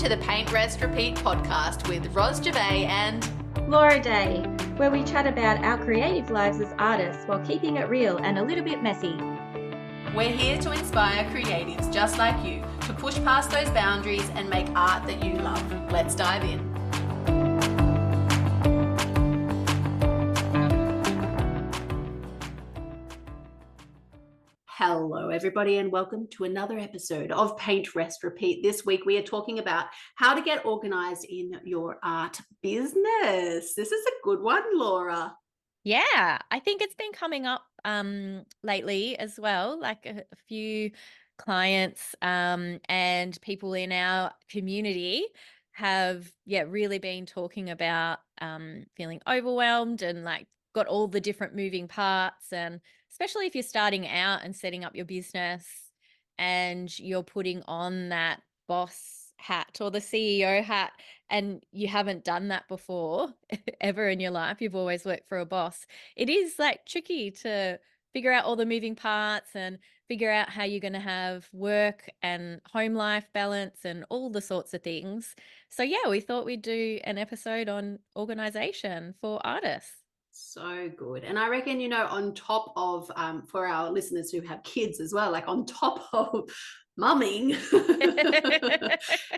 to the Paint, Rest, Repeat podcast with Ros Gervais and Laura Day, where we chat about our creative lives as artists while keeping it real and a little bit messy. We're here to inspire creatives just like you to push past those boundaries and make art that you love. Let's dive in. Hello, everybody, and welcome to another episode of Paint, Rest, Repeat. This week, we are talking about how to get organized in your art business. This is a good one, Laura. Yeah, I think it's been coming up lately as well, like a few clients and people in our community have really been talking about feeling overwhelmed and like got all the different moving parts, and especially if you're starting out and setting up your business and you're putting on that boss hat or the CEO hat and you haven't done that before ever in your life, you've always worked for a boss, it is like tricky to figure out all the moving parts and figure out how you're going to have work and home life balance and all the sorts of things. So yeah, we thought we'd do an episode on organization for artists. So good. And I reckon, on top of, for our listeners who have kids as well, like on top of mumming,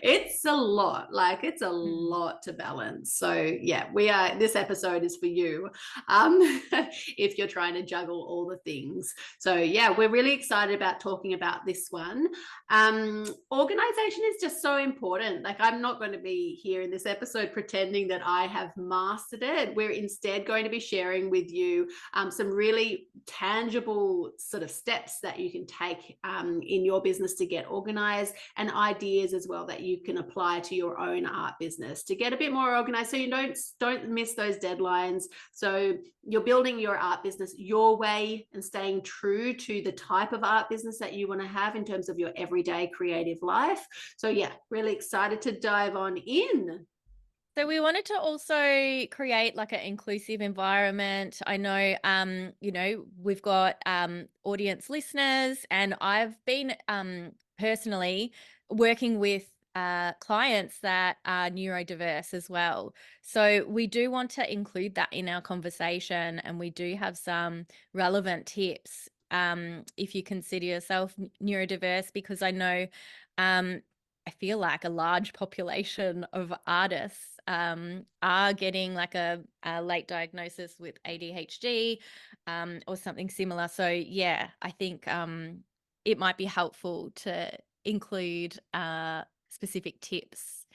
it's a lot, to balance. So yeah, this episode is for you if you're trying to juggle all the things. So yeah, we're really excited about talking about this one. Organization is just so important. Like, I'm not going to be here in this episode pretending that I have mastered it. We're instead going to be sharing with you some really tangible sort of steps that you can take in your business to get organized, and ideas as well that you can apply to your own art business to get a bit more organized, so you don't miss those deadlines. So you're building your art business your way and staying true to the type of art business that you want to have in terms of your everyday creative life. So yeah, really excited to dive on in. So we wanted to also create like an inclusive environment. I know, we've got audience listeners, and I've been personally working with clients that are neurodiverse as well. So we do want to include that in our conversation, and we do have some relevant tips if you consider yourself neurodiverse, because I know I feel like a large population of artists are getting like a late diagnosis with ADHD or something similar. So yeah, I think it might be helpful to include specific tips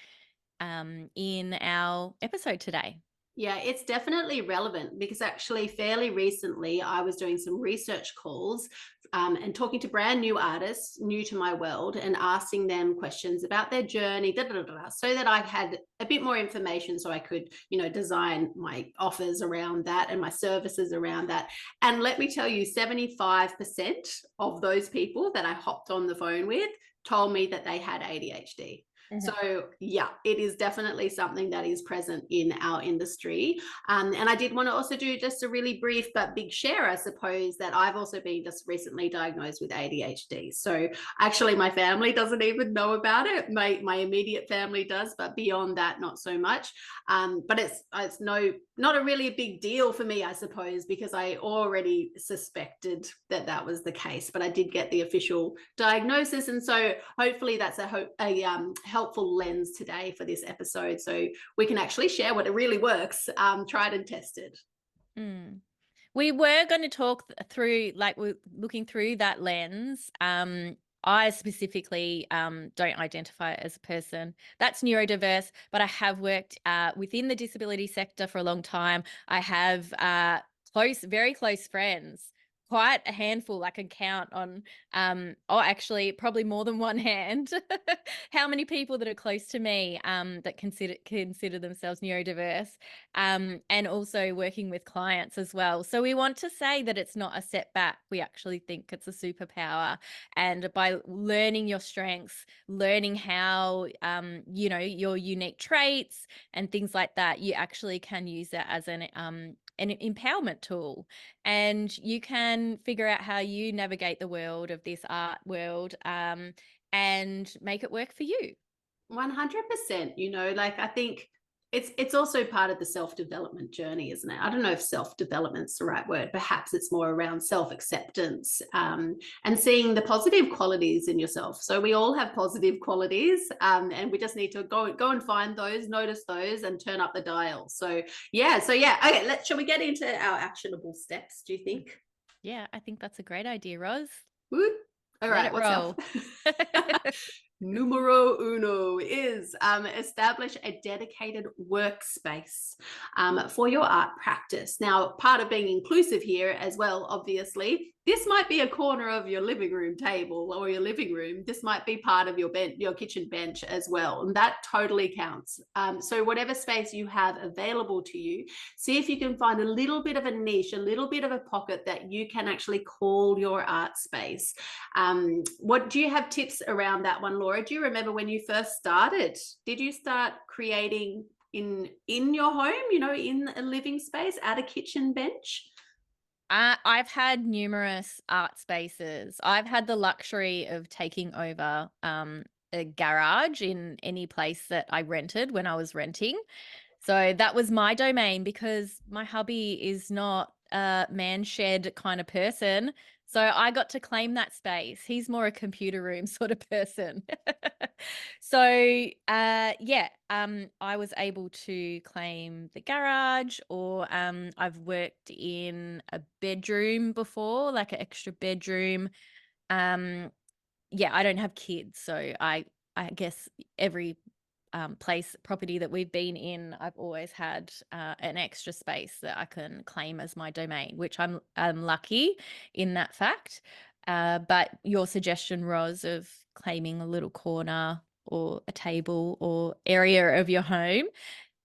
in our episode today. Yeah, it's definitely relevant, because actually fairly recently I was doing some research calls and talking to brand new artists, new to my world, and asking them questions about their journey, so that I had a bit more information so I could, design my offers around that and my services around that. And let me tell you, 75% of those people that I hopped on the phone with told me that they had ADHD. So yeah, it is definitely something that is present in our industry. And I did want to also do just a really brief but big share, I suppose, that I've also been just recently diagnosed with ADHD. So actually my family doesn't even know about it. My immediate family does, but beyond that, not so much. But it's not a really big deal for me, I suppose, because I already suspected that was the case, but I did get the official diagnosis. And so hopefully that's a helpful lens today for this episode, so we can actually share what it really works, tried and tested. We were going to talk through, like, we're looking through that lens. I specifically don't identify as a person that's neurodiverse, but I have worked within the disability sector for a long time. I have very close friends, quite a handful. I can count on, actually probably more than one hand, how many people that are close to me that consider themselves neurodiverse, and also working with clients as well. So we want to say that it's not a setback. We actually think it's a superpower. And by learning your strengths, learning how, your unique traits and things like that, you actually can use it as an empowerment tool, and you can figure out how you navigate the world of this art world and make it work for you. 100%. Like, I think it's also part of the self-development journey, isn't it? I don't know if self-development's the right word. Perhaps it's more around self-acceptance, and seeing the positive qualities in yourself. So we all have positive qualities, and we just need to go and find those, notice those, and turn up the dial. So yeah. Okay, shall we get into our actionable steps, do you think? Yeah, I think that's a great idea, Ros. Good. All Let right, it what's roll. Numero uno is establish a dedicated workspace for your art practice. Now, part of being inclusive here as well, obviously, this might be a corner of your living room table or your living room. This might be part of your kitchen bench as well, and that totally counts. So whatever space you have available to you, see if you can find a little bit of a niche, a little bit of a pocket that you can actually call your art space. What do you have tips around that one, Laura? Do you remember when you first started? Did you start creating in your home, in a living space at a kitchen bench? I've had numerous art spaces. I've had the luxury of taking over a garage in any place that I rented when I was renting. So that was my domain because my hubby is not a man shed kind of person. So I got to claim that space. He's more a computer room sort of person. So yeah, I was able to claim the garage, or I've worked in a bedroom before, like an extra bedroom. Yeah, I don't have kids, so I guess every property that we've been in, I've always had an extra space that I can claim as my domain, which I'm lucky in that fact. But your suggestion, Ros, of claiming a little corner or a table or area of your home,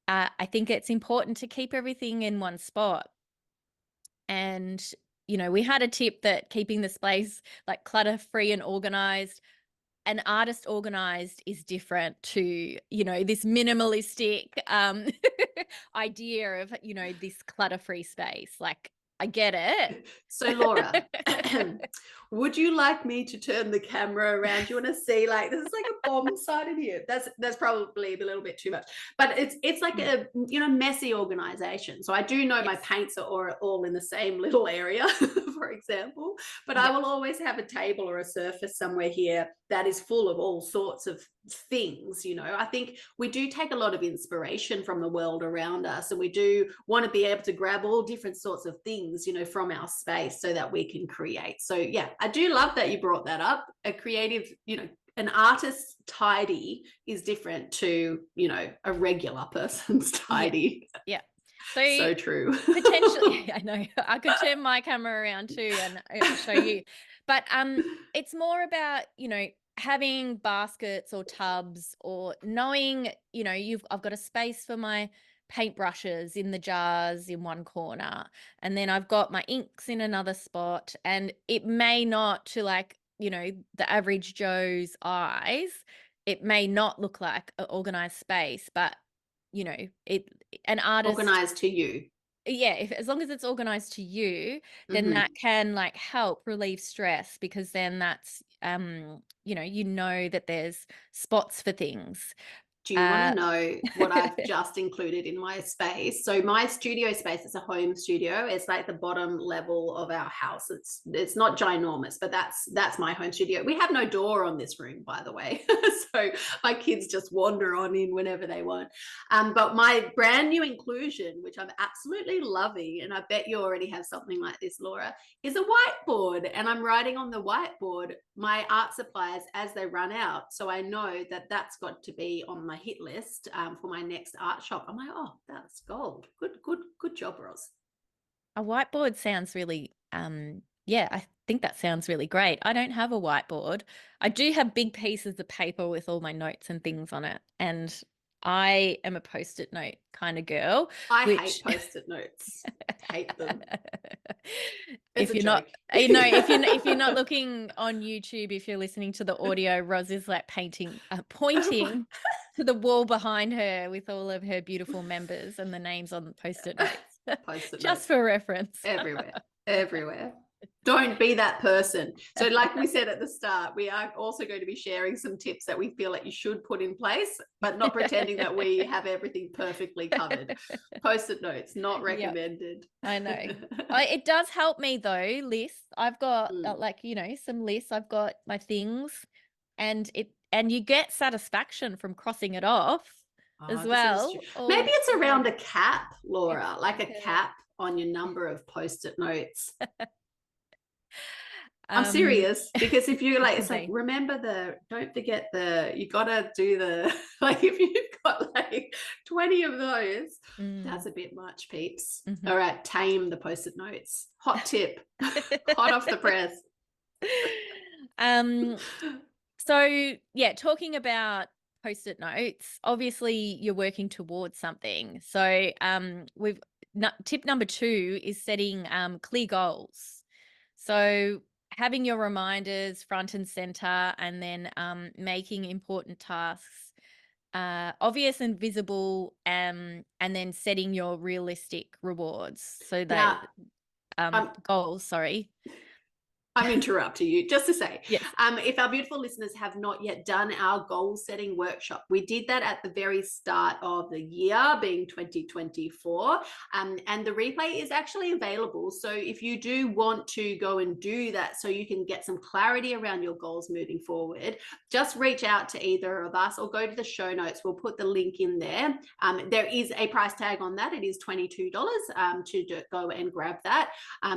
I think it's important to keep everything in one spot. And we had a tip that keeping the space like clutter free and organized. An artist organized is different to this minimalistic idea of this clutter-free space. Like, I get it. So Laura, would you like me to turn the camera around? Do you want to see, like, this is like a bomb site in here? That's probably a little bit too much, but it's like a messy organization. So I do know my paints are all in the same little area, for example, but I will always have a table or a surface somewhere here that is full of all sorts of things. I think we do take a lot of inspiration from the world around us, and we do want to be able to grab all different sorts of things from our space so that we can create. So yeah, I do love that you brought that up. A creative, an artist's tidy is different to a regular person's tidy. Yeah. So true. Potentially, I know I could turn my camera around too and show you, but it's more about having baskets or tubs, or knowing I've got a space for my paintbrushes in the jars in one corner, and then I've got my inks in another spot. And it may not, to the average Joe's eyes, it may not look like an organized space, but an artist organized to you. Yeah, as long as it's organized to you, then that can help relieve stress, because then that's that there's spots for things. Do you want to know what I've just included in my space? So my studio space is a home studio. It's like the bottom level of our house. It's not ginormous, but that's my home studio. We have no door on this room, by the way. So my kids just wander on in whenever they want. But my brand new inclusion, which I'm absolutely loving, and I bet you already have something like this, Laura, is a whiteboard. And I'm writing on the whiteboard my art supplies as they run out. So I know that that's got to be on my hit list for my next art shop. I'm like, oh, that's gold. Good job, Ros. A whiteboard sounds really I think that sounds really great. I don't have a whiteboard. I do have big pieces of paper with all my notes and things on it, and I am a post-it note kind of girl. I hate post-it notes. Hate them. If you're not, if you're not looking on YouTube, if you're listening to the audio, Ros is like pointing to the wall behind her with all of her beautiful members and the names on the post-it notes. Post-it Just for reference. Everywhere. Don't be that person. So like we said at the start, we are also going to be sharing some tips that we feel like you should put in place, but not pretending that we have everything perfectly covered. Post-it notes, not recommended. I know. It does help me though, lists. I've got like, you know, some lists. I've got my things, and you get satisfaction from crossing it off as well. Maybe it's around a cap, Laura, like a cap on your number of post-it notes. I'm serious, because if you like, it's like, remember don't forget you gotta do like if you've got like 20 of those, that's a bit much, peeps. All right, tame the post-it notes. Hot tip, hot off the press. So yeah, talking about post-it notes, obviously you're working towards something. So tip number 2 is setting clear goals. So having your reminders front and center, and then making important tasks obvious and visible, and then setting your realistic rewards. So that goals, sorry. I'm interrupting you just to say, yes. If our beautiful listeners have not yet done our goal setting workshop, we did that at the very start of the year, being 2024, and the replay is actually available. So if you do want to go and do that so you can get some clarity around your goals moving forward, just reach out to either of us or go to the show notes. We'll put the link in there. There is a price tag on that. It is $22 to go and grab that,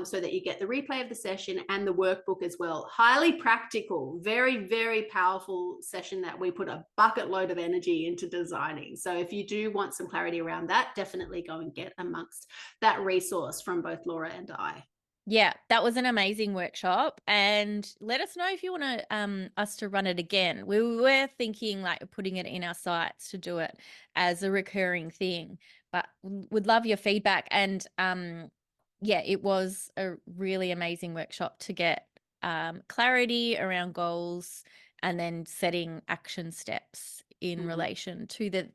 so that you get the replay of the session and the workbook as well. Highly practical, very, very powerful session that we put a bucket load of energy into designing. So if you do want some clarity around that, definitely go and get amongst that resource from both Laura and I. Yeah, that was an amazing workshop, and let us know if you want us to run it again. We were thinking like putting it in our sites to do it as a recurring thing, but would love your feedback. And yeah, it was a really amazing workshop to get clarity around goals, and then setting action steps in relation to the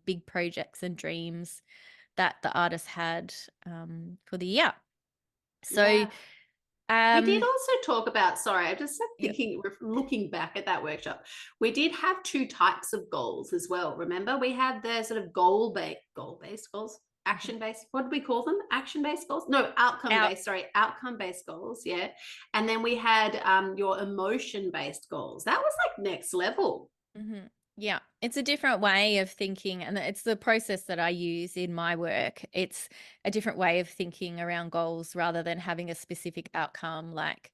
big projects and dreams that the artist had for the year. So we did also talk about, sorry, I'm just thinking, looking back at that workshop, we did have 2 types of goals as well. Remember, we had the sort of goal-based goals, action-based, what do we call them? Action-based goals? No, outcome-based goals, yeah. And then we had your emotion-based goals. That was like next level. Yeah, it's a different way of thinking, and it's the process that I use in my work. It's a different way of thinking around goals rather than having a specific outcome, like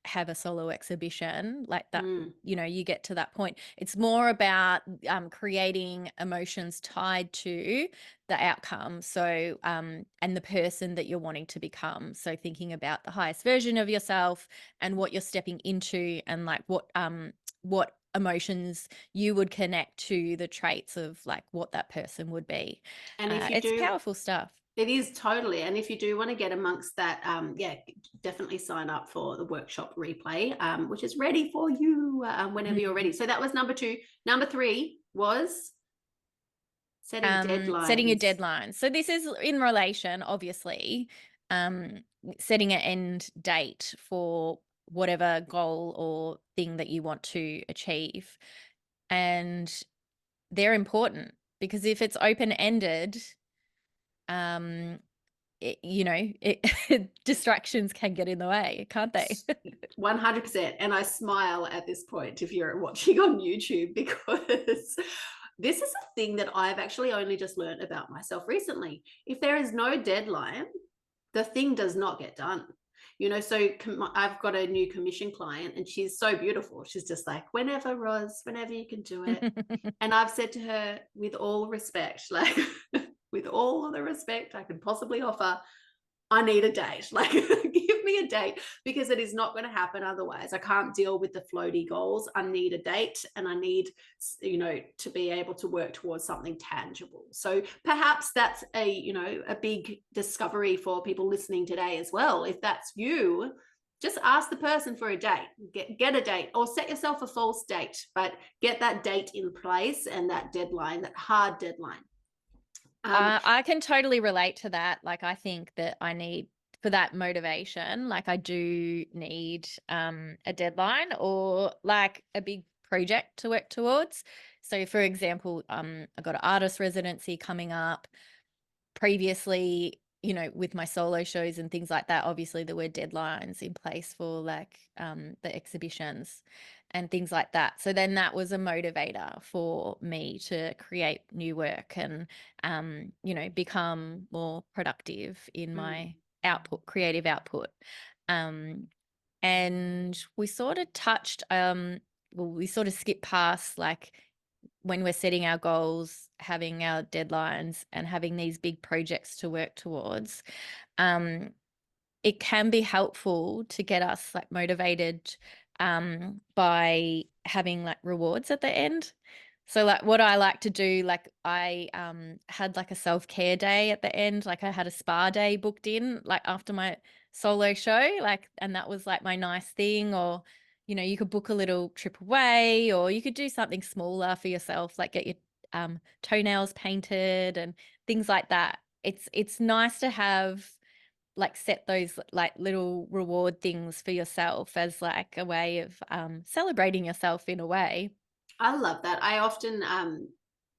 have a solo exhibition like that. You know, you get to that point. It's more about creating emotions tied to the outcome. So and the person that you're wanting to become. So thinking about the highest version of yourself and what you're stepping into, and like what emotions you would connect to the traits of like what that person would be. And if it's powerful stuff. It is, totally. And if you do want to get amongst that, definitely sign up for the workshop replay, which is ready for you whenever you're ready. So that was number 2. Number 3 was setting deadlines. Setting a deadline. So this is in relation, obviously, setting an end date for whatever goal or thing that you want to achieve. And they're important, because if it's open-ended, distractions can get in the way, can't they? 100%. And I smile at this point if you're watching on YouTube, because this is a thing that I've actually only just learned about myself recently. If there is no deadline, the thing does not get done. You know, so I've got a new commission client, and she's so beautiful. She's just like, whenever, Ros, whenever you can do it. And I've said to her, with all respect, like with all of the respect I can possibly offer, I need a date. Like, give me a date, because it is not going to happen otherwise. I can't deal with the floaty goals. I need a date, and I need, to be able to work towards something tangible. So perhaps that's a big discovery for people listening today as well. If that's you, just ask the person for a date, get a date, or set yourself a false date, but get that date in place and that deadline, that hard deadline. I can totally relate to that. Like, I think that I need for that motivation, like I do need a deadline or like a big project to work towards. So for example, I've got an artist residency coming up. Previously, you know, with my solo shows and things like that, obviously there were deadlines in place for like the exhibitions and things like that. So then that was a motivator for me to create new work and you know, become more productive in my output, creative output. And we sort of touched well, we sort of skipped past like when we're setting our goals, having our deadlines and having these big projects to work towards, it can be helpful to get us like motivated by having like rewards at the end. So like what I like to do, like I had like a self-care day at the end, like I had a spa day booked in like after my solo show, like, and that was like my nice thing. Or you know, you could book a little trip away, or you could do something smaller for yourself, like get your toenails painted and things like that. It's nice to have like set those like little reward things for yourself as like a way of celebrating yourself in a way. I love that. I often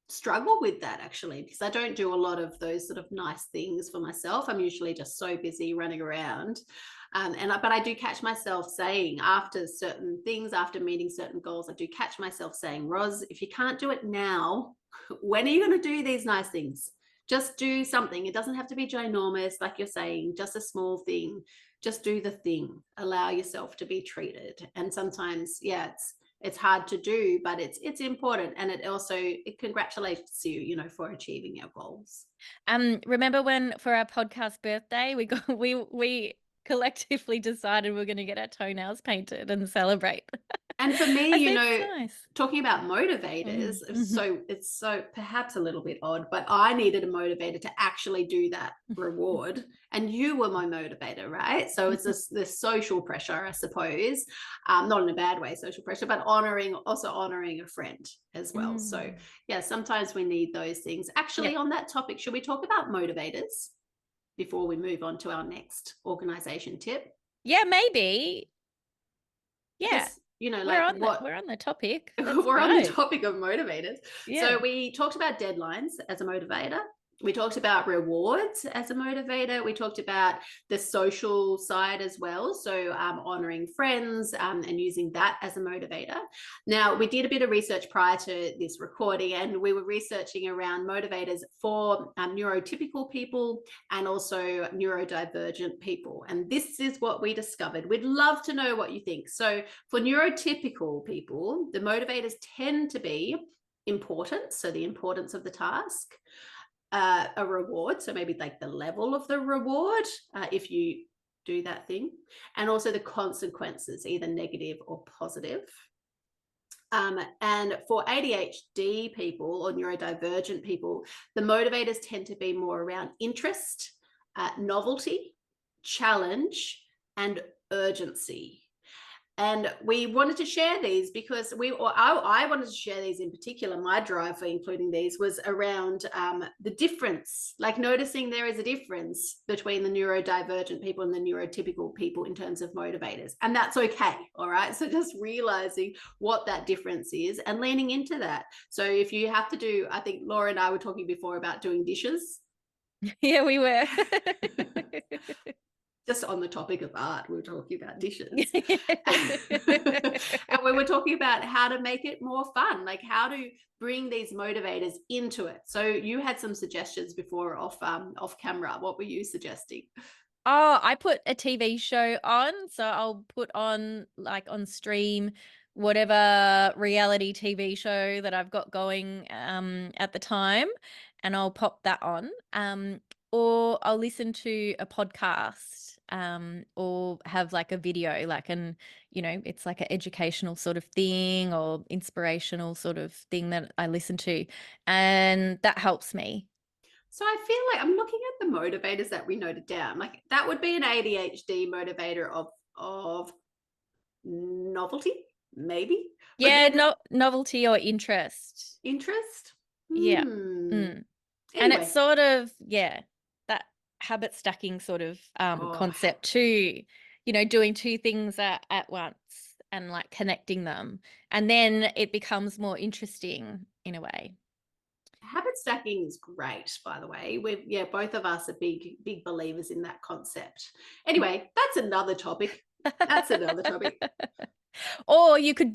struggle with that actually, because I don't do a lot of those sort of nice things for myself. I'm usually just so busy running around. But I do catch myself saying after certain things, after meeting certain goals, I do catch myself saying, Ros, if you can't do it now, when are you going to do these nice things? Just do something. It doesn't have to be ginormous, like you're saying, just a small thing. Just do the thing. Allow yourself to be treated. And sometimes, yeah, it's hard to do, but it's important, and it congratulates you, you know, for achieving your goals. Remember when for our podcast birthday we collectively decided we're going to get our toenails painted and celebrate. And for me, I you think know, it's nice. talking about motivators, it's so perhaps a little bit odd, but I needed a motivator to actually do that reward. And you were my motivator, right? So it's this social pressure, I suppose, not in a bad way, social pressure, but also honoring a friend as well. So yeah, sometimes we need those things. Actually, on that topic, should we talk about motivators before we move on to our next organization tip? Yeah, maybe. Yeah. Because, you know, like we're on the topic. we're on the topic of motivators. Yeah. So we talked about deadlines as a motivator. We talked about rewards as a motivator. We talked about the social side as well. So honoring friends and using that as a motivator. Now, we did a bit of research prior to this recording, and we were researching around motivators for neurotypical people and also neurodivergent people. And this is what we discovered. We'd love to know what you think. So for neurotypical people, the motivators tend to be importance, so the importance of the task, a reward, so maybe like the level of the reward if you do that thing, and also the consequences, either negative or positive. And for ADHD people or neurodivergent people, the motivators tend to be more around interest, novelty, challenge, and urgency. And we wanted to share these because I wanted to share these in particular. My drive for including these was around the difference, like noticing there is a difference between the neurodivergent people and the neurotypical people in terms of motivators. And that's okay. All right. So just realizing what that difference is and leaning into that. So if you have to do, I think Laura and I were talking before about doing dishes. Yeah, we were. Just on the topic of art, we were talking about dishes. And we were talking about how to make it more fun, like how to bring these motivators into it. So you had some suggestions before off camera. What were you suggesting? Oh, I put a TV show on. So I'll put on like on stream whatever reality TV show that I've got going at the time, and I'll pop that on. Or I'll listen to a podcast or have like a video, like you know, it's like an educational sort of thing or inspirational sort of thing that I listen to, and that helps me. So I feel like I'm looking at the motivators that we noted down. Like that would be an ADHD motivator of novelty, maybe. Yeah, novelty or interest. Interest? Yeah. Anyway. And it's sort of, yeah, that habit stacking sort of Oh, concept too, you know, doing two things at once and like connecting them. And then it becomes more interesting in a way. habit stacking is great, by the way. Both of us are big believers in that concept. Anyway, that's another topic. That's another topic. Or you could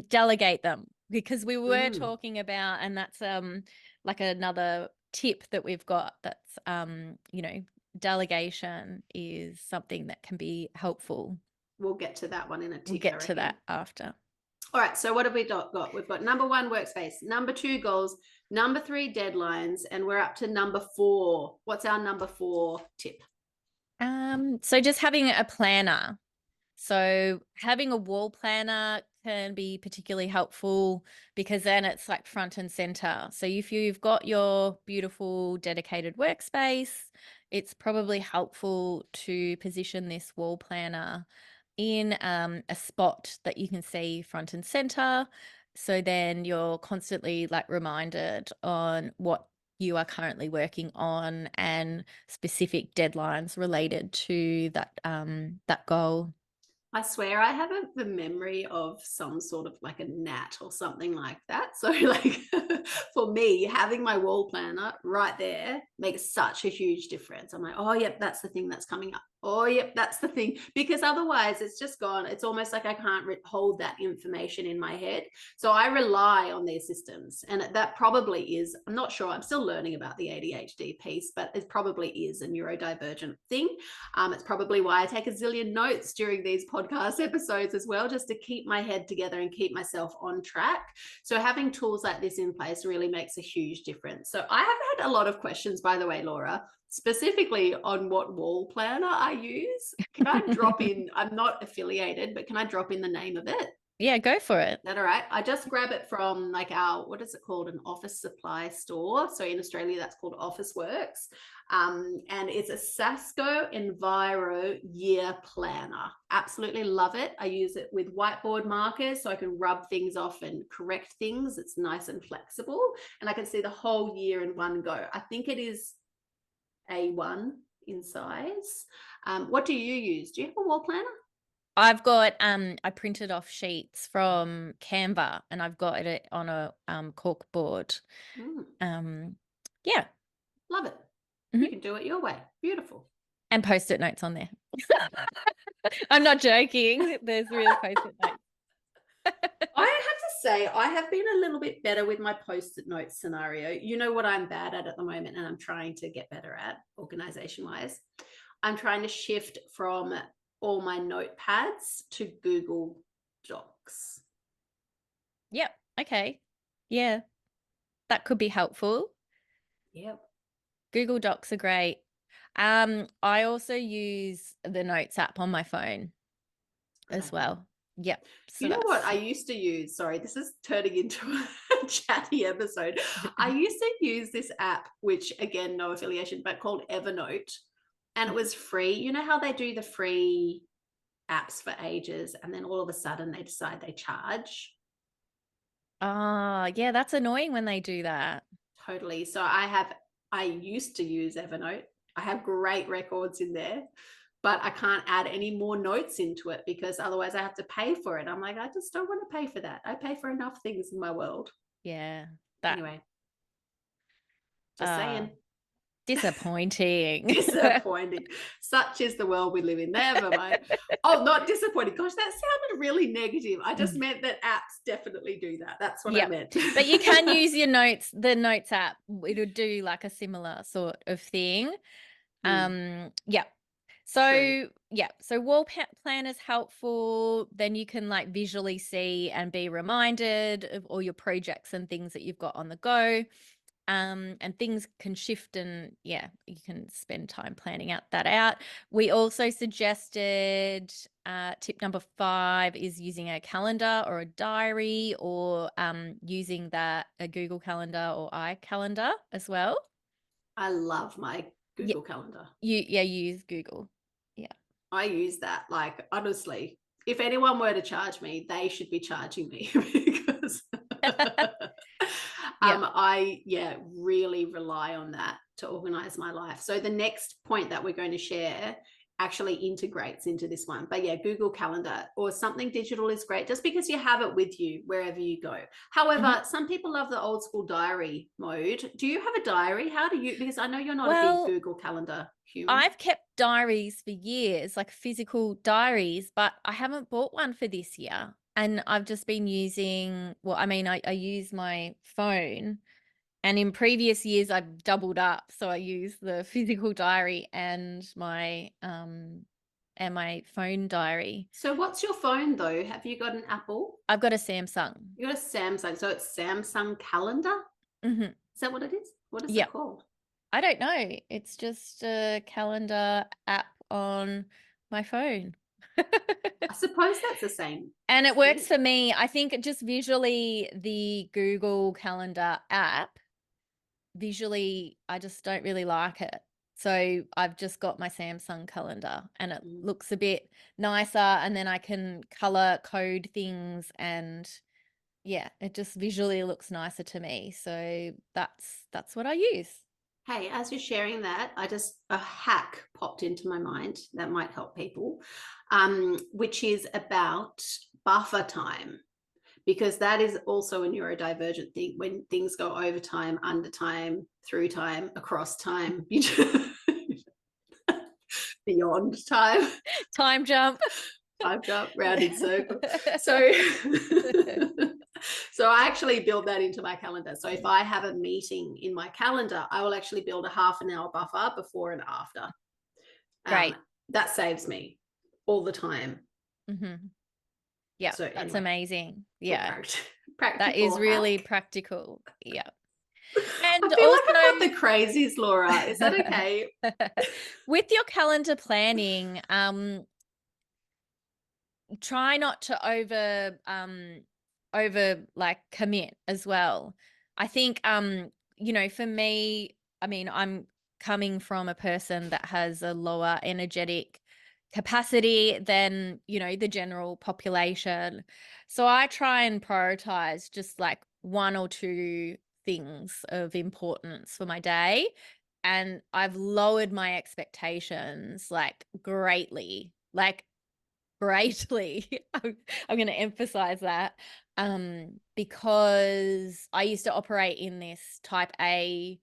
delegate them, because we were Mm. talking about, and that's like another tip that we've got, that's you know, delegation is something that can be helpful. We'll get to that one in a We'll tick, I get to reckon. that after. All right, so what have we got? We've got number 1, workspace, number 2, goals, number 3, deadlines, and we're up to number 4. What's our number 4 tip? So just having a planner. So having a wall planner can be particularly helpful, because then it's like front and center. So if you've got your beautiful dedicated workspace, it's probably helpful to position this wall planner in a spot that you can see front and center. So then you're constantly like reminded on what you are currently working on and specific deadlines related to that goal. I swear I have the memory of some sort of like a gnat or something like that. So like for me, having my wall planner right there makes such a huge difference. I'm like, oh, yep, that's the thing that's coming up. Oh, yep, that's the thing. Because otherwise it's just gone. It's almost like I can't hold that information in my head. So I rely on these systems. And that probably is, I'm not sure, I'm still learning about the ADHD piece, but it probably is a neurodivergent thing. It's probably why I take a zillion notes during these podcast episodes as well, just to keep my head together and keep myself on track. So having tools like this in place really makes a huge difference. So I have had a lot of questions, by the way, Laura, specifically on what wall planner I use. Can I drop in, I'm not affiliated, but can I drop in the name of it? Yeah, go for it. Is that all right? I just grab it from like our, what is it called? An office supply store. So in Australia, that's called Officeworks. And it's a Sasco Enviro year planner. Absolutely love it. I use it with whiteboard markers so I can rub things off and correct things. It's nice and flexible, and I can see the whole year in one go. I think it is A1 in size. What do you use? Do you have a wall planner? I've got I printed off sheets from Canva, and I've got it on a cork board. Yeah. Love it. Mhm. You can do it your way. Beautiful. And post-it notes on there. I'm not joking. There's real post-it notes. I have to say, I have been a little bit better with my post-it note scenario. You know what I'm bad at the moment, and I'm trying to get better at organization-wise? I'm trying to shift from all my notepads to Google Docs. Yep. Okay. Yeah. That could be helpful. Yep. Google Docs are great. I also use the Notes app on my phone as well. Yep. So you know what I used to use? Sorry, this is turning into a chatty episode. I used to use this app, which again, no affiliation, but called Evernote. And it was free. You know how they do the free apps for ages, and then all of a sudden they decide they charge? Yeah, that's annoying when they do that. Totally. So I used to use Evernote. I have great records in there, but I can't add any more notes into it because otherwise I have to pay for it. I'm like, I just don't want to pay for that. I pay for enough things in my world. Yeah. Anyway, just saying. Disappointing. Disappointing. Such is the world we live in. Never mind. Oh, not disappointing. Gosh, that sounded really negative. I just meant that apps definitely do that. That's what I meant. But you can use your notes, the Notes app. It'll do like a similar sort of thing. Yeah. So True. yeah, so wall plan is helpful. Then you can like visually see and be reminded of all your projects and things that you've got on the go. And things can shift, and yeah, you can spend time planning that out. We also suggested tip number 5 is using a calendar or a diary, or using a Google Calendar or iCalendar as well. I love my Google Calendar. You use Google. Yeah. I use that. Like, honestly, if anyone were to charge me, they should be charging me because I really rely on that to organize my life. So the next point that we're going to share actually integrates into this one. But yeah, Google Calendar or something digital is great just because you have it with you wherever you go. However, some people love the old school diary mode. Do you have a diary? How do you, because I know you're not a big Google Calendar human. I've kept diaries for years, like physical diaries, but I haven't bought one for this year. And I've just been using, I use my phone. And in previous years, I've doubled up. So I use the physical diary and my phone diary. So what's your phone though? Have you got an Apple? I've got a Samsung. You got a Samsung. So it's Samsung Calendar? Is that what it is? What is it called? I don't know. It's just a calendar app on my phone. I suppose that's the same. And it works for me. I think just visually the Google Calendar app, visually, I just don't really like it. So I've just got my Samsung calendar and it looks a bit nicer, and then I can color code things, and yeah, it just visually looks nicer to me. So that's what I use. Hey, as you're sharing that, a hack popped into my mind that might help people, which is about buffer time, because that is also a neurodivergent thing. When things go over time, under time, through time, across time, beyond time. Time jump. Time jump, round in circle. So I actually build that into my calendar. So if I have a meeting in my calendar, I will actually build a half an hour buffer before and after. Great. That saves me all the time. Yeah, so that's anyway, amazing. Yeah, that is really practical. Yeah. And I feel also, like I've got the crazies, Laura. Is that okay? With your calendar planning, try not to over like commit as well. I think for me, I mean, I'm coming from a person that has a lower energetic capacity than the general population, so I try and prioritize just like one or two things of importance for my day, and I've lowered my expectations like greatly. I'm going to emphasize that, because I used to operate in this type A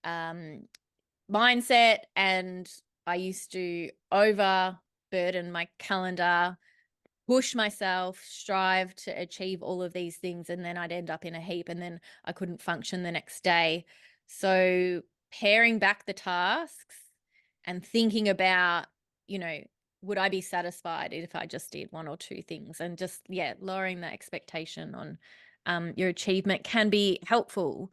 mindset, and I used to overburden my calendar, push myself, strive to achieve all of these things, and then I'd end up in a heap, and then I couldn't function the next day. So paring back the tasks and thinking about, would I be satisfied if I just did one or two things, and just, lowering the expectation on your achievement can be helpful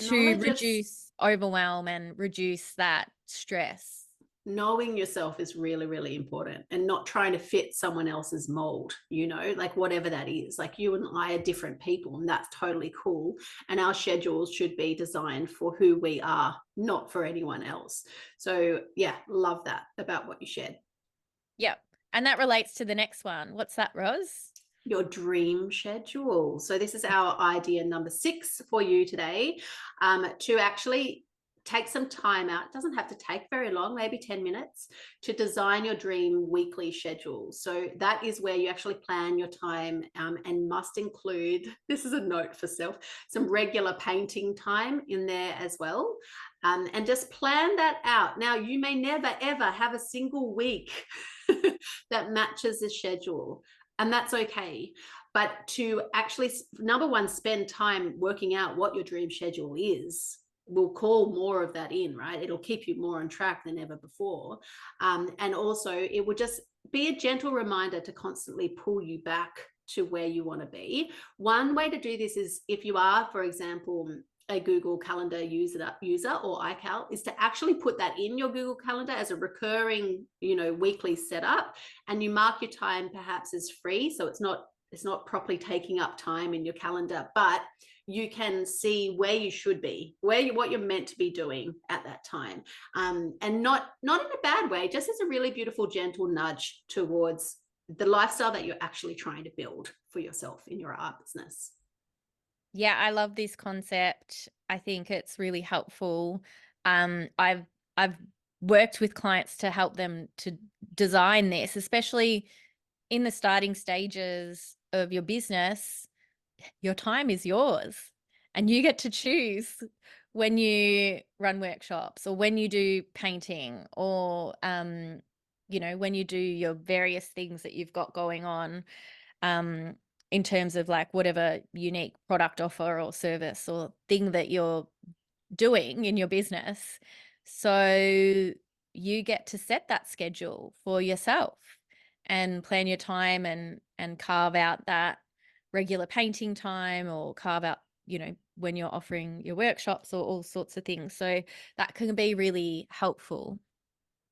to reduce overwhelm and reduce that stress. Knowing yourself is really, really important, and not trying to fit someone else's mold, like whatever that is. Like you and I are different people, and that's totally cool. And our schedules should be designed for who we are, not for anyone else. So yeah, love that about what you shared. Yep. And that relates to the next one. What's that, Ros? Your dream schedule. So this is our idea number 6 for you today, to actually take some time out. It doesn't have to take very long, maybe 10 minutes, to design your dream weekly schedule. So that is where you actually plan your time, and must include, this is a note for self, some regular painting time in there as well. And just plan that out. Now, you may never, ever have a single week that matches the schedule, and that's okay. But to actually, number one, spend time working out what your dream schedule is, will call more of that in, right? It'll keep you more on track than ever before. And also it will just be a gentle reminder to constantly pull you back to where you want to be. One way to do this is, if you are, for example, a Google Calendar user or iCal, is to actually put that in your Google Calendar as a recurring, weekly setup, and you mark your time perhaps as free. So it's not properly taking up time in your calendar, but you can see where you should be, what you're meant to be doing at that time, and not in a bad way, just as a really beautiful, gentle nudge towards the lifestyle that you're actually trying to build for yourself in your art business. Yeah, I love this concept. I think it's really helpful. I've worked with clients to help them to design this, especially in the starting stages of your business. Your time is yours, and you get to choose when you run workshops or when you do painting or when you do your various things that you've got going on, um, in terms of like whatever unique product offer or service or thing that you're doing in your business. So you get to set that schedule for yourself and plan your time and carve out that regular painting time or carve out, when you're offering your workshops or all sorts of things. So that can be really helpful.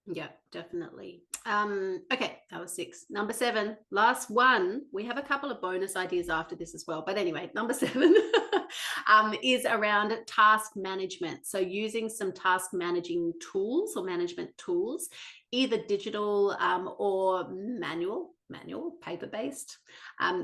Yeah, definitely. Okay, that was 6. Number 7, last one. We have a couple of bonus ideas after this as well. But anyway, number 7 is around task management. So using some task managing tools or management tools, either digital or manual, paper-based,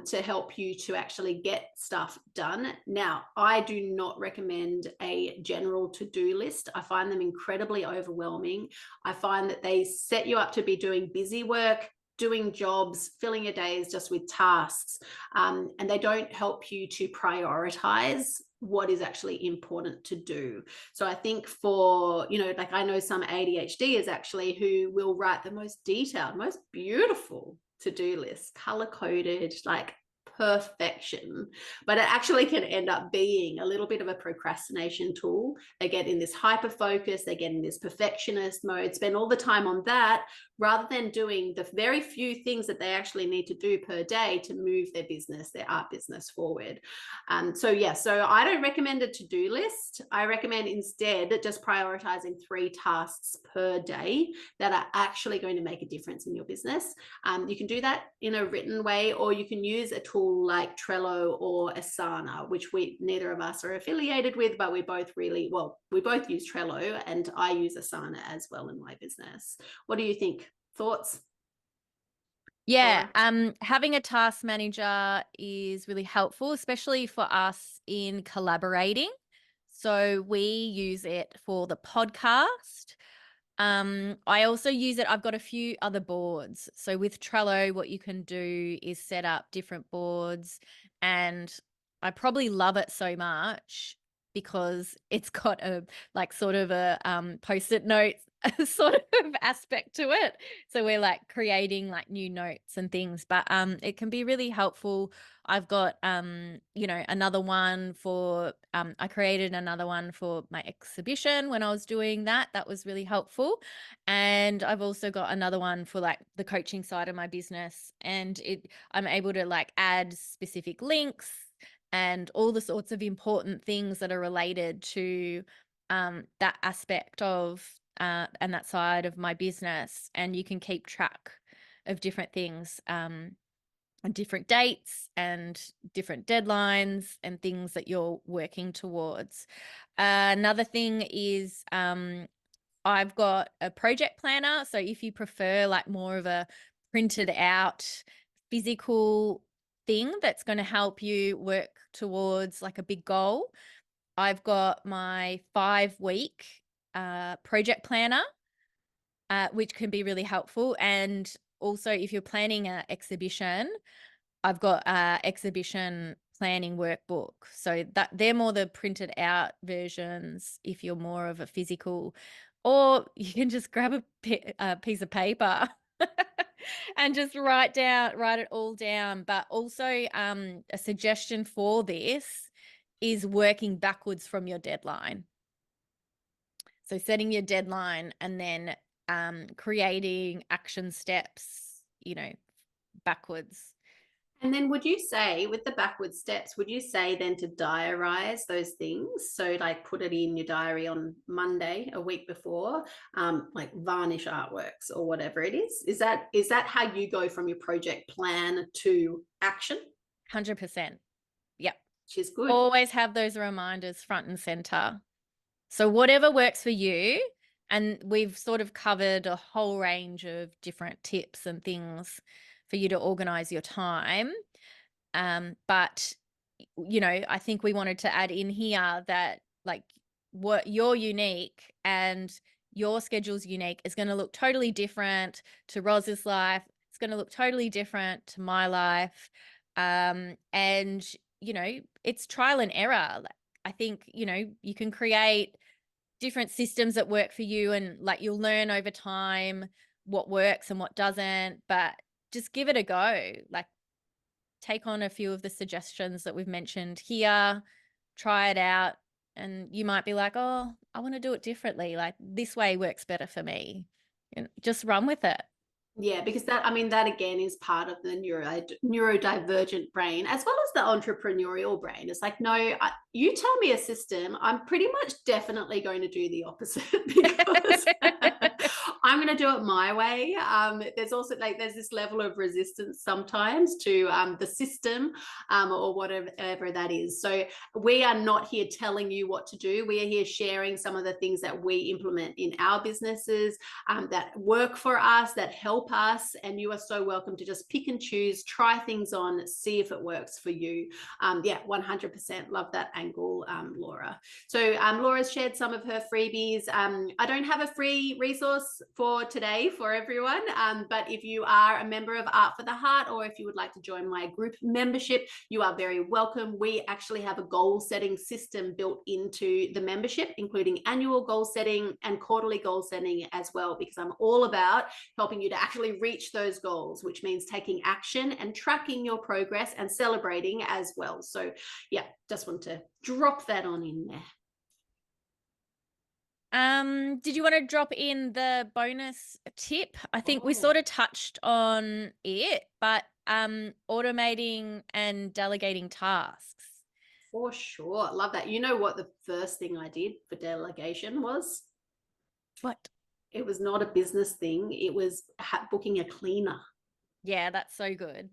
to help you to actually get stuff done. Now, I do not recommend a general to-do list. I find them incredibly overwhelming. I find that they set you up to be doing busy work, doing jobs, filling your days just with tasks, and they don't help you to prioritize what is actually important to do. So I think for, like I know some ADHDers actually who will write the most detailed, most beautiful to-do list, color-coded, like perfection, but it actually can end up being a little bit of a procrastination tool. They get in this hyper focus, they get in this perfectionist mode, spend all the time on that rather than doing the very few things that they actually need to do per day to move their business, their art business forward. So I don't recommend a to-do list. I recommend instead just prioritizing 3 tasks per day that are actually going to make a difference in your business. You can do that in a written way, or you can use a tool like Trello or Asana, which neither of us are affiliated with, but we both use Trello, and I use Asana as well in my business. What do you think? Thoughts? Yeah, Laura? having a task manager is really helpful, especially for us in collaborating. So we use it for the podcast. I also use it. I've got a few other boards. So with Trello, what you can do is set up different boards, and I probably love it so much because it's got a like sort of a post-it notes sort of aspect to it. So we're like creating like new notes and things, but it can be really helpful. I've got another one for I created another one for my exhibition when I was doing that. That was really helpful. And I've also got another one for like the coaching side of my business, and I'm able to like add specific links and all the sorts of important things that are related to that aspect of and that side of my business. And you can keep track of different things, and different dates and different deadlines and things that you're working towards. Another thing is I've got a project planner. So if you prefer like more of a printed out physical thing that's going to help you work towards like a big goal, I've got my 5-week project planner, which can be really helpful. And also if you're planning an exhibition, I've got exhibition planning workbook. So that they're more the printed out versions if you're more of a physical, or you can just grab a piece of paper and just write it all down. But also a suggestion for this is working backwards from your deadline. So setting your deadline and then creating action steps, backwards. And then would you say with the backward steps, would you say then to diarize those things? So like put it in your diary on Monday, a week before, like varnish artworks or whatever it is. Is that how you go from your project plan to action? 100%. Yep. Which is good. Always have those reminders front and center. So whatever works for you. And we've sort of covered a whole range of different tips and things for you to organize your time. But I think we wanted to add in here that like what you're unique and your schedule's unique is going to look totally different to Roz's life. It's going to look totally different to my life. And, it's trial and error. Like, I think, you can create different systems that work for you, and like you'll learn over time what works and what doesn't, but just give it a go. Like, take on a few of the suggestions that we've mentioned here, try it out, and you might be like, oh, I want to do it differently. Like, this way works better for me. And just run with it. Yeah, because that again is part of the neurodivergent brain as well as the entrepreneurial brain. It's like, no, you tell me a system, I'm pretty much definitely going to do the opposite because I'm going to do it my way. There's also there's this level of resistance sometimes to the system or whatever that is. So we are not here telling you what to do. We are here sharing some of the things that we implement in our businesses that work for us, that help us, and you are so welcome to just pick and choose, try things on, see if it works for you. 100% love that angle, Laura. So Laura's shared some of her freebies. I don't have a free resource for today for everyone, but if you are a member of Art for the Heart, or if you would like to join my group membership, you are very welcome. We actually have a goal setting system built into the membership, including annual goal setting and quarterly goal setting as well, because I'm all about helping you to actually reach those goals, which means taking action and tracking your progress and celebrating as well. So yeah, just want to drop that on in there. Did you want to drop in the bonus tip? I think we sort of touched on it, but automating and delegating tasks. For sure. Love that. You know what the first thing I did for delegation was? What? It was not a business thing. It was booking a cleaner. Yeah, that's so good.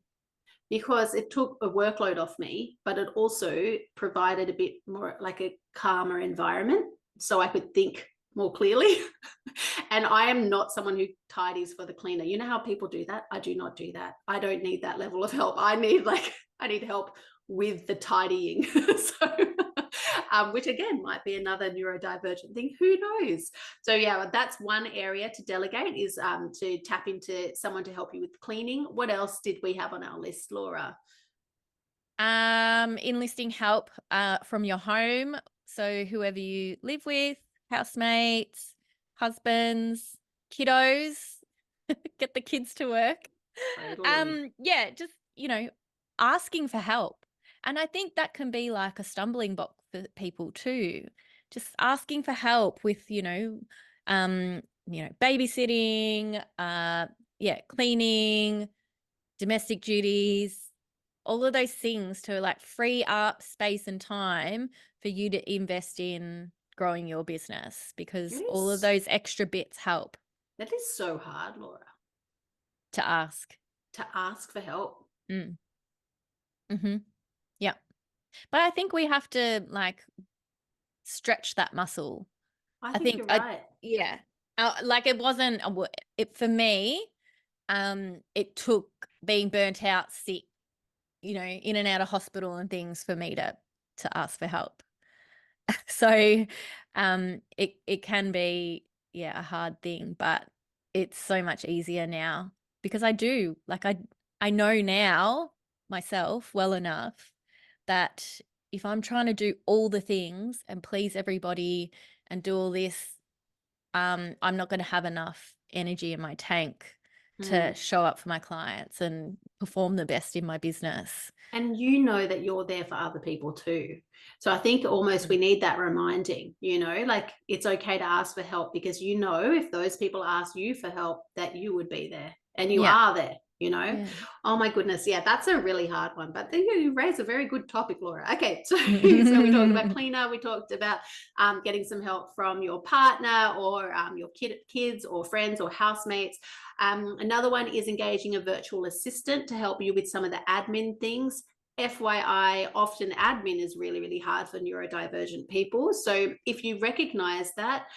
Because it took a workload off me, but it also provided a bit more like a calmer environment so I could think more clearly. And I am not someone who tidies for the cleaner. You know how people do that? I do not do that. I don't need that level of help. I need help with the tidying. So which again might be another neurodivergent thing, who knows. So yeah, that's one area to delegate, is to tap into someone to help you with cleaning. What else did we have on our list, Laura? Enlisting help from your home, so whoever you live with, housemates, husbands, kiddos. Get the kids to work. Totally. Yeah, just asking for help. And I think that can be like a stumbling block for people too. Just asking for help with, babysitting, cleaning, domestic duties, all of those things to like free up space and time for you to invest in growing your business, because all of those extra bits help. That is so hard, Laura. To ask for help. Mm-hmm. Yeah. But I think we have to like stretch that muscle. I think you're right. Yeah. Like it wasn't for me. It took being burnt out, sick, in and out of hospital and things for me to ask for help. So, it can be, a hard thing, but it's so much easier now because I know now myself well enough that if I'm trying to do all the things and please everybody and do all this, I'm not going to have enough energy in my tank to show up for my clients and perform the best in my business. And you know that you're there for other people too. So I think almost we need that reminding, like it's okay to ask for help, because if those people ask you for help, that you would be there and you are there. Oh my goodness. Yeah, that's a really hard one, but you raise a very good topic, Laura. Okay, so we talked about cleaner, we talked about getting some help from your partner or your kids or friends or housemates. Another one is engaging a virtual assistant to help you with some of the admin things. FYI, often admin is really, really hard for neurodivergent people. So if you recognize that,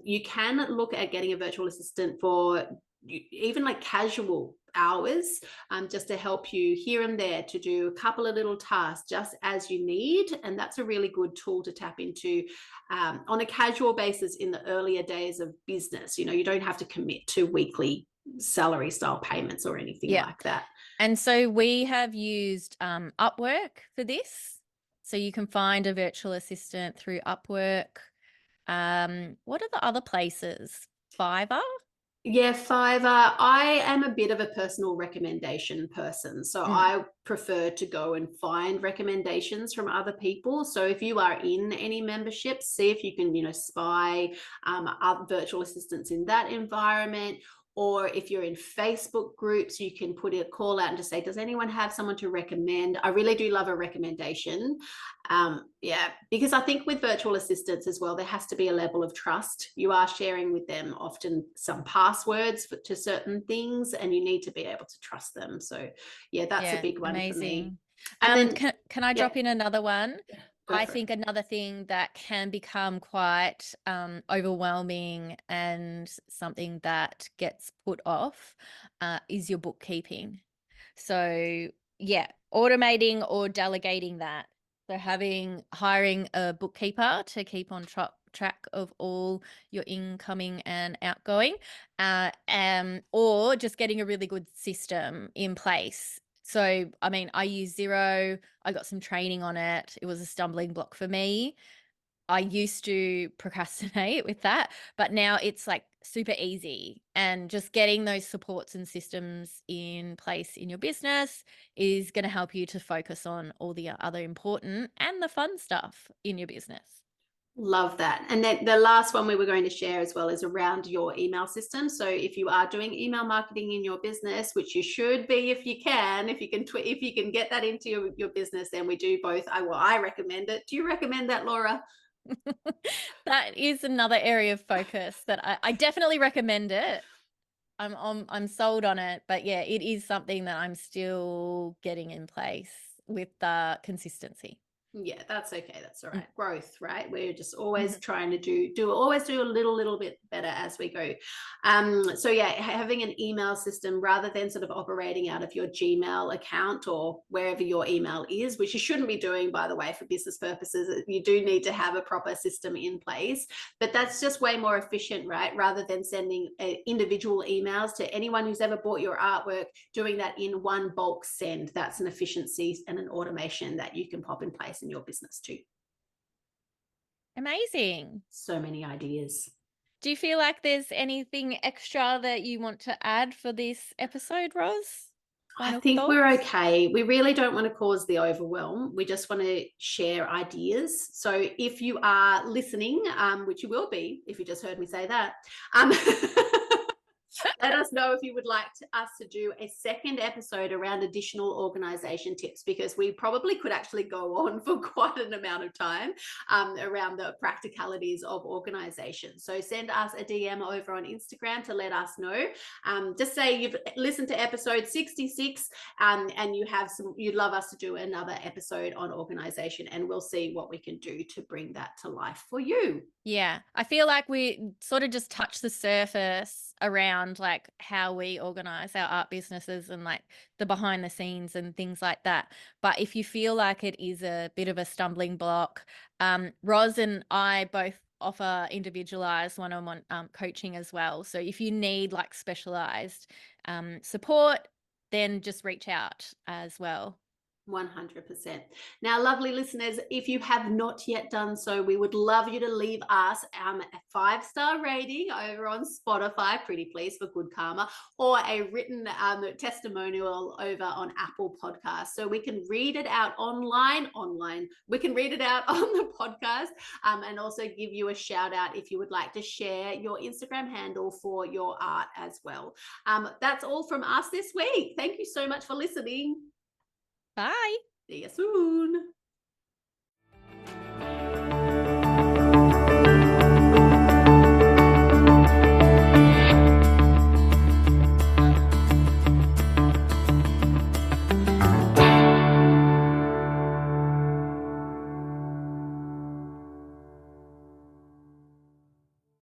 you can look at getting a virtual assistant for even like casual hours, just to help you here and there to do a couple of little tasks just as you need. And that's a really good tool to tap into on a casual basis in the earlier days of business. You know, you don't have to commit to weekly salary style payments or anything like that. And so we have used Upwork for this. So you can find a virtual assistant through Upwork. What are the other places? Fiverr? Yeah, Fiverr. I am a bit of a personal recommendation person. So I prefer to go and find recommendations from other people. So if you are in any memberships, see if you can, spy other virtual assistants in that environment. Or if you're in Facebook groups, you can put a call out and just say, does anyone have someone to recommend? I really do love a recommendation. Because I think with virtual assistants as well, there has to be a level of trust. You are sharing with them often some passwords to certain things, and you need to be able to trust them. So yeah, that's a big one for me. And then can I drop in another one? I think it. another thing that can become quite overwhelming and something that gets put off is your bookkeeping. So yeah, automating or delegating that. So hiring a bookkeeper to keep on track of all your incoming and outgoing, or just getting a really good system in place. So, I mean, I use Xero. I got some training on it. It was a stumbling block for me. I used to procrastinate with that, but now it's like super easy. And just getting those supports and systems in place in your business is going to help you to focus on all the other important and the fun stuff in your business. Love that. And then the last one we were going to share as well is around your email system. So if you are doing email marketing in your business, which you should be if you can get that into your business, then we do both. I recommend it. Do you recommend that, Laura? That is another area of focus that I definitely recommend it. I'm sold on it, but yeah, it is something that I'm still getting in place with the consistency. Yeah, that's okay. That's all right. Growth, right? We're just always trying to do a little bit better as we go. So yeah, having an email system rather than sort of operating out of your Gmail account or wherever your email is, which you shouldn't be doing, by the way, for business purposes. You do need to have a proper system in place, but that's just way more efficient, right? Rather than sending individual emails to anyone who's ever bought your artwork, doing that in one bulk send. That's an efficiency and an automation that you can pop in place in your business too. Amazing. So many ideas. Do you feel like there's anything extra that you want to add for this episode, Ros? I think we're okay. We really don't want to cause the overwhelm. We just want to share ideas. So if you are listening, which you will be if you just heard me say that, let us know if you would like us to do a second episode around additional organization tips, because we probably could actually go on for quite an amount of time around the practicalities of organization. So send us a DM over on Instagram to let us know. Just say you've listened to episode 66 and you'd love us to do another episode on organization, and we'll see what we can do to bring that to life for you. Yeah, I feel like we sort of just touched the surface around like how we organize our art businesses and like the behind the scenes and things like that. But if you feel like it is a bit of a stumbling block, Ros and I both offer individualized one-on-one coaching as well. So if you need like specialized support, then just reach out as well. 100%. Now, lovely listeners, if you have not yet done so, we would love you to leave us a 5-star rating over on Spotify, pretty please, for good karma, or a written testimonial over on Apple Podcasts, so we can read it out online. We can read it out on the podcast, and also give you a shout out if you would like to share your Instagram handle for your art as well. That's all from us this week. Thank you so much for listening. Bye. See you soon.